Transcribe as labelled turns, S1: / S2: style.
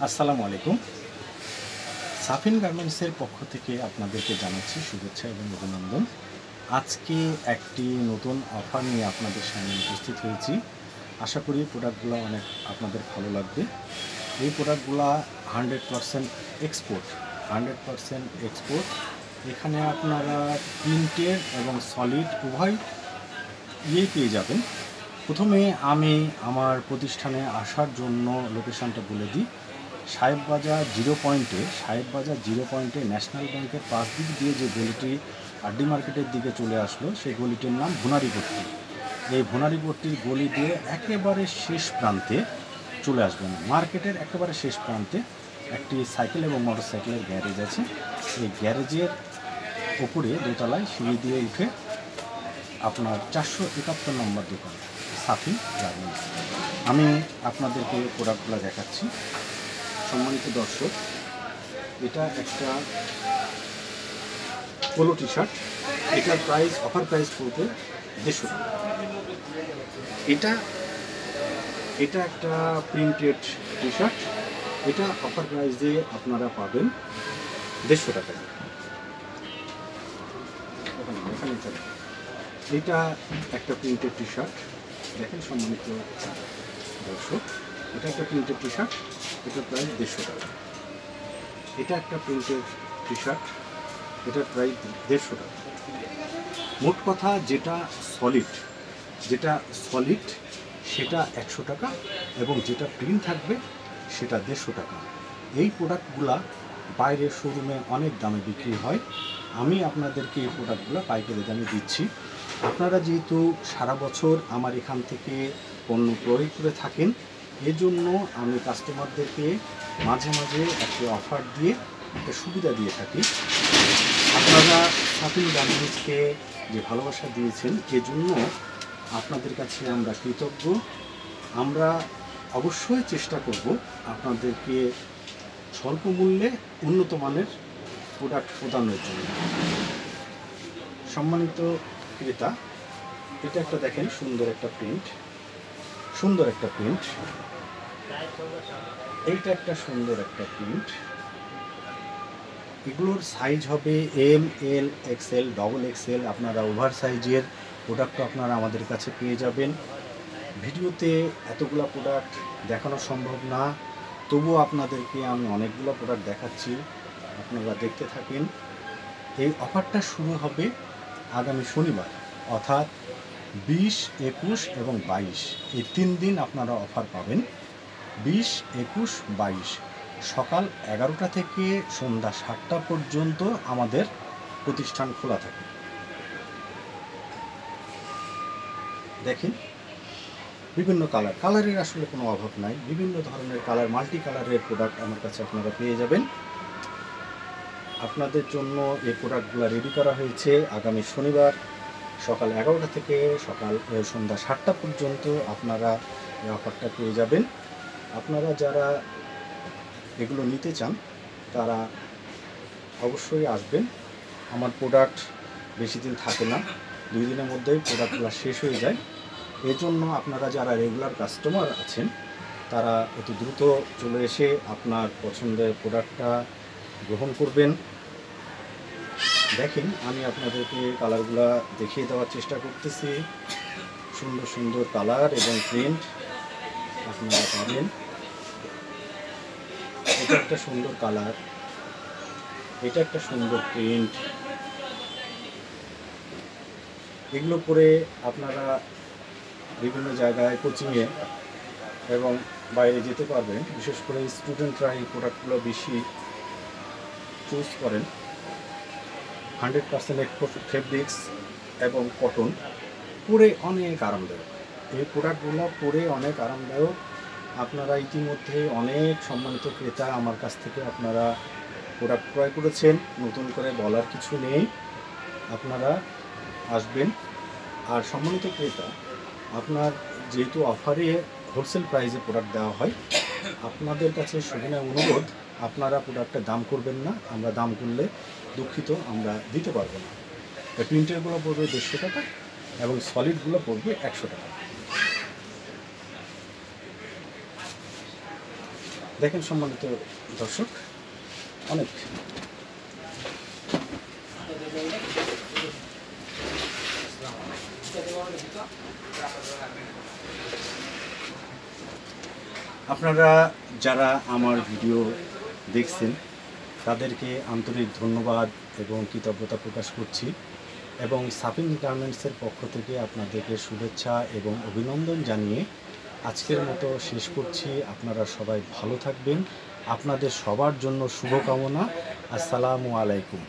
S1: আসসালামু আলাইকুম। সাফিন গার্মেন্টসের পক্ষ থেকে আপনাদেরকে জানাচ্ছি শুভেচ্ছা এবং অভিনন্দন। আজকে একটি নতুন অফার নিয়ে আপনাদের সামনে উপস্থিত হয়েছি। আশা করি প্রোডাক্টগুলো অনেক আপনাদের ভালো লাগবে। এই প্রোডাক্টগুলো 100% এক্সপোর্ট, 100% এক্সপোর্ট। এখানে আপনারা প্রিন্টেড এবং সলিড উভয় পেয়ে যাবেন। প্রথমে আমি আমার প্রতিষ্ঠানে আসার জন্য লোকেশানটা বলে দিই। সাহেববাজার জিরো পয়েন্টে ন্যাশনাল ব্যাংকের পাশ দিক দিয়ে যে গলিটি আড্ডি মার্কেটের দিকে চলে আসলো, সেই গলিটির নাম ভুনারিপট্টি। এই ভুনারিপট্টির গলি দিয়ে একেবারে শেষ প্রান্তে চলে আসবেন। মার্কেটের একেবারে শেষ প্রান্তে একটি সাইকেল এবং মোটরসাইকেলের গ্যারেজ আছে। এই গ্যারেজের উপরে দোতলায় সিঁড়ি দিয়ে উঠে আপনার 471 নম্বর দোকান সাফিন গার্মেন্টস। আমি আপনাদেরকে প্রোডাক্টগুলো দেখাচ্ছি। সম্মানিত দর্শক, এটা একটা পোলো টি শার্ট। এটার প্রাইস, অফার প্রাইস পড়বে 150 টাকা। এটা একটা প্রিন্টেড টি শার্ট। এটা অফার প্রাইসে আপনারা পাবেন 150 টাকায়। এটা একটা প্রিন্টেড টি শার্ট। দেখেন সম্মানিত দর্শক, এটা একটা প্রিন্টেড টি শার্ট, এটার প্রাইস 150 টাকা। এটা একটা প্রিন্টেড টি শার্ট, এটার প্রাইস 150 টাকা। মোট কথা যেটা সলিড সেটা 100 টাকা এবং যেটা প্রিন্ট থাকবে সেটা 150 টাকা। এই প্রোডাক্টগুলা বাইরের শোরুমে অনেক দামে বিক্রি হয়। আমি আপনাদেরকে এই প্রোডাক্টগুলো পাইকারি দামে দিচ্ছি। আপনারা যেহেতু সারা বছর আমার এখান থেকে পণ্য ক্রয় করে থাকেন, এজন্য আমি কাস্টমারদেরকে মাঝে মাঝে একটি অফার দিয়ে একটা সুবিধা দিয়ে থাকি। আপনারা সাফিন গার্মেন্টসকে যে ভালোবাসা দিয়েছেন, এজন্য আপনাদের কাছে আমরা কৃতজ্ঞ। আমরা অবশ্যই চেষ্টা করব আপনাদেরকে স্বল্প মূল্যে উন্নত মানের প্রোডাক্ট প্রদানের জন্য। সম্মানিত ক্রেতা, এটা একটা দেখেন সুন্দর একটা প্রিন্ট। এইটা একটা সুন্দর একটা প্রিন্ট। এগুলোর সাইজ হবে এম, এল, এক্সএল, ডবল এক্সএল। আপনারা ওভার সাইজের প্রোডাক্টও আপনারা আমাদের কাছে পেয়ে যাবেন। ভিডিওতে এতগুলো প্রোডাক্ট দেখানো সম্ভব না, তবুও আপনাদেরকে আমি অনেকগুলো প্রোডাক্ট দেখাচ্ছি, আপনারা দেখতে থাকেন। এই অফারটা শুরু হবে আগামী শনিবার, অর্থাৎ 20, 21 এবং 22, এই 3 দিন আপনারা অফার পাবেন। 20, 21, 22 সকাল 11টা থেকে সন্ধ্যা 7টা পর্যন্ত আমাদের প্রতিষ্ঠান খোলা থাকে। দেখেন বিভিন্ন কালারের আসলে কোনো অভাব নাই। বিভিন্ন ধরনের কালার, মাল্টি কালারের প্রোডাক্ট আমার কাছে আপনারা পেয়ে যাবেন। আপনাদের জন্য এই প্রোডাক্টগুলো রেডি করা হয়েছে আগামী শনিবার সকাল 11টা থেকে সন্ধ্যা 7টা পর্যন্ত আপনারা এই অফারটা পেয়ে যাবেন। আপনারা যারা এগুলো নিতে চান তারা অবশ্যই আসবেন। আমার প্রোডাক্ট বেশি দিন থাকে না, 2 দিনের মধ্যেই প্রোডাক্টগুলো শেষ হয়ে যায়। এজন্য আপনারা যারা রেগুলার কাস্টমার আছেন তারা অতি দ্রুত চলে এসে আপনার পছন্দের প্রোডাক্টটা গ্রহণ করবেন। দেখেন আমি আপনাদেরকে কালারগুলো দেখিয়ে দেওয়ার চেষ্টা করতেছি। সুন্দর সুন্দর কালার এবং প্রিন্ট আপনারা পাবেন। এটা একটা সুন্দর কালার, এটা একটা সুন্দর প্রিন্ট। এগুলো পরে আপনারা বিভিন্ন জায়গায় কোচিংয়ে এবং বাইরে যেতে পারবেন। বিশেষ করে স্টুডেন্টরা এই প্রোডাক্টগুলো বেশি চুজ করেন। 100% এক্সপোর্ট ফেব্রিক্স এবং কটন, পরে অনেক আরামদায়ক। এই প্রোডাক্টগুলো পরে অনেক আরামদায়ক। আপনারা ইতিমধ্যে অনেক সম্মানিত ক্রেতা আমার কাছ থেকে আপনারা প্রোডাক্ট ক্রয় করেছেন, নতুন করে বলার কিছু নেই। আপনারা আসবেন। আর সম্মানিত ক্রেতা, আপনার যেহেতু অফারে হোলসেল প্রাইসে প্রোডাক্ট দেওয়া হয়, আপনাদের কাছে সবিনয় অনুরোধ, আপনারা প্রোডাক্টের দাম করবেন না। আমরা দাম করলে দুঃখিত, আমরা দিতে পারবো না। প্রিন্টেরগুলো পড়বে 150 টাকা এবং সলিডগুলো পড়বে 100 টাকা। দেখেন সম্মানিত দর্শক, অনেক আপনারা যারা আমার ভিডিও দেখছেন তাদেরকে আন্তরিক ধন্যবাদ এবং কৃতজ্ঞতা প্রকাশ করছি এবং সাফিন গার্মেন্টসের পক্ষ থেকে আপনাদেরকে শুভেচ্ছা এবং অভিনন্দন জানিয়ে আজকের মতো শেষ করছি। আপনারা সবাই ভালো থাকবেন, আপনাদের সবার জন্য শুভকামনা। আসসালামু আলাইকুম।